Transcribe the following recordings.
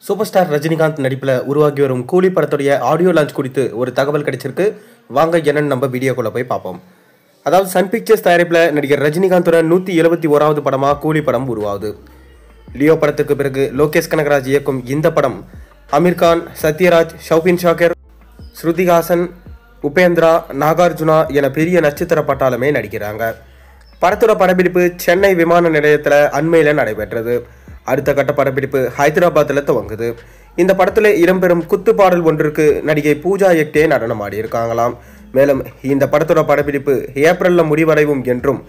Super star Rajinikanth நடிப்பில் உருவாகி வரும் கூலி படத்துடைய ஆடியோ லான்ச் குறித்து ஒரு தகவல் கிடைச்சிருக்கு. வாங்க என்னன்னு நம்ம வீடியோக்குள்ள போய் பார்ப்போம். அதாவது சன் பிக்சர்ஸ் தயாரிப்பில் நடிகர் ரஜினிகாந்தோட 171வது படமாக கூலி படம் உருவாகுது. லியோ படத்துக்கு பிறகு லோகேஷ் கனகராஜ் இயக்கும் இந்த படம் அமீர்கான், சத்யராஜ், ஷௌபின் ஷாக்கர், ஸ்ருதிஹாசன், உபேந்திரா, நாகார்ஜுனா என பெரிய நட்சத்திர பட்டாளமே நடிக்கிறாங்க. படத்தோட படப்பிடிப்பு சென்னை விமான நிலையத்தில் அண்மையில் நடைபெற்றது. அடுத்த கட்ட படப்பிடிப்பு ஹைதராபாத்தில் துவங்குது. இந்த படத்தில் இடம்பெறும் குத்து பாடல் ஒன்றிற்கு நடிகை பூஜா ஹெக்டே நடனம் ஆடியிருக்காங்களாம். மேலும் இந்த படத்தோட படப்பிடிப்பு ஏப்ரலில் முடிவடையும் என்றும்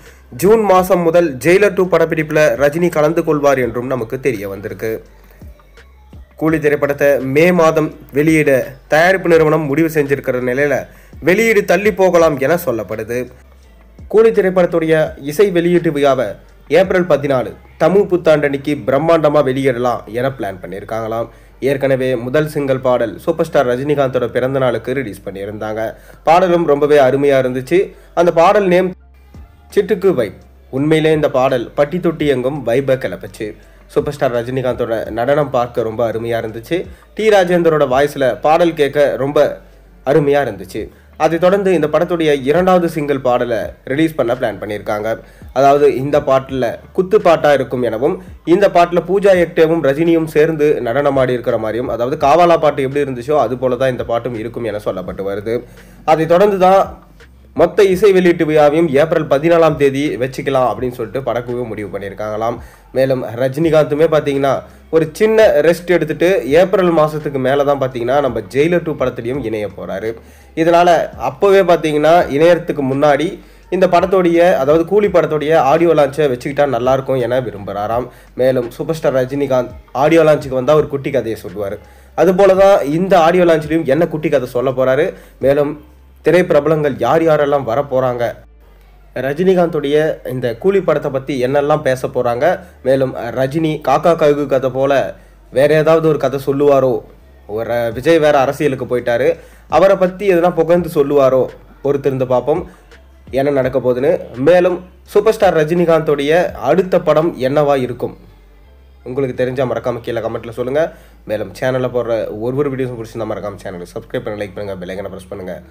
ஜூன் மாதம் முதல் ஜெயிலர் 2 படப்பிடிப்பில் ரஜினி கலந்து கொள்வார் என்றும் நமக்கு தெரிய வந்திருக்கு. கூலி திரைப்படத்தை மே மாதம் வெளியிட தயாரிப்பு நிறுவனம் முடிவு செஞ்சிருக்கிற நிலையில் வெளியீடு தள்ளி போகலாம் என சொல்லப்படுது. கூலி திரைப்படத்துடைய இசை வெளியீட்டு விழாவை ஏப்ரல் 14 தமிழ் புத்தாண்டன்னைக்கு பிரம்மாண்டமாக வெளியிடலாம் என பிளான் பண்ணியிருக்காங்களாம். ஏற்கனவே முதல் சிங்கிள் பாடல் சூப்பர் ஸ்டார் ரஜினிகாந்தோட பிறந்த நாளுக்கு ரிலீஸ் பண்ணியிருந்தாங்க. பாடலும் ரொம்பவே அருமையாக இருந்துச்சு. அந்த பாடல் நேம் சிட்டுக்கு வைப். உண்மையிலே இந்த பாடல் பட்டி தொட்டி எங்கும் வைபை கிளப்புச்சு. சூப்பர் ஸ்டார் ரஜினிகாந்தோட நடனம் பார்க்க ரொம்ப அருமையாக இருந்துச்சு. டி ராஜேந்தரோட வாய்ஸில் பாடல் கேட்க ரொம்ப அருமையாக இருந்துச்சு. அதை தொடர்ந்து இந்த படத்துடைய 2வது சிங்கிள் பாடலை ரிலீஸ் பண்ண பிளான் பண்ணியிருக்காங்க. அதாவது இந்த பாட்டில் குத்து பாட்டாக இருக்கும் எனவும், இந்த பாட்டில் பூஜா ஹெக்டேவும் ரஜினியும் சேர்ந்து நடனமாடி இருக்கிற மாதிரியும், அதாவது காவாலா பாட்டு எப்படி இருந்துச்சோ அது போல தான் இந்த பாட்டும் இருக்கும் என சொல்லப்பட்டு வருது. அதை தொடர்ந்து தான் மொத்த இசை வெளியீட்டு விழாவையும் ஏப்ரல் 14ஆம் தேதி வச்சுக்கலாம் அப்படின்னு சொல்லிட்டு படக்குழு முடிவு பண்ணியிருக்காங்களாம். மேலும் ரஜினிகாந்துமே பார்த்தீங்கன்னா ஒரு சின்ன ரெஸ்ட் எடுத்துட்டு ஏப்ரல் மாதத்துக்கு மேலே தான் பார்த்தீங்கன்னா நம்ம ஜெயிலர் 2 படத்துலையும் இணைய போகிறாரு. இதனால் அப்போவே பார்த்தீங்கன்னா இணையறதுக்கு முன்னாடி இந்த படத்தோடைய, அதாவது கூலி படத்தோடைய ஆடியோ லான்ச்சை வச்சுக்கிட்டா நல்லாயிருக்கும் என விரும்புகிறாராம். மேலும் சூப்பர் ஸ்டார் ரஜினிகாந்த் ஆடியோ லான்ச்சுக்கு வந்தால் ஒரு குட்டி கதையை சொல்லுவார். அதுபோல தான் இந்த ஆடியோ லான்ச்லையும் என்ன குட்டி கதை சொல்ல போகிறாரு. மேலும் திரைப்பிரபலங்கள் யார் யாரெல்லாம் வர போகிறாங்க, ரஜினிகாந்துடைய இந்த கூலி படத்தை பற்றி என்னெல்லாம் பேச போகிறாங்க, மேலும் ரஜினி காக்கா கழுகு கதை போல் வேறு ஏதாவது ஒரு கதை சொல்லுவாரோ, ஒரு விஜய் வேறு அரசியலுக்கு போயிட்டாரு, அவரை பற்றி எதனா புகழ்ந்து சொல்லுவாரோ, பொறுத்திருந்து பார்ப்போம் என்ன நடக்க போகுதுன்னு. மேலும் சூப்பர் ஸ்டார் ரஜினிகாந்தோடைய அடுத்த படம் என்னவா இருக்கும் உங்களுக்கு தெரிஞ்சால் மறக்காமல் கீழே கமெண்ட்டில் சொல்லுங்கள். மேலும் சேனலில் போடுற ஒரு வீடியோஸும் பிடிச்சிருந்தா மறக்காமல் சேனலை சப்ஸ்கிரைப் பண்ணி லைக் பண்ணுங்கள், பெல் ஐக்கனை ப்ரெஸ் பண்ணுங்கள்.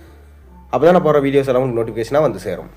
அப்போ தான் நான் போடுற வீடியோஸ் எல்லாம் உங்களுக்கு நோட்டிஃபிகேஷனாக வந்து சேரும்.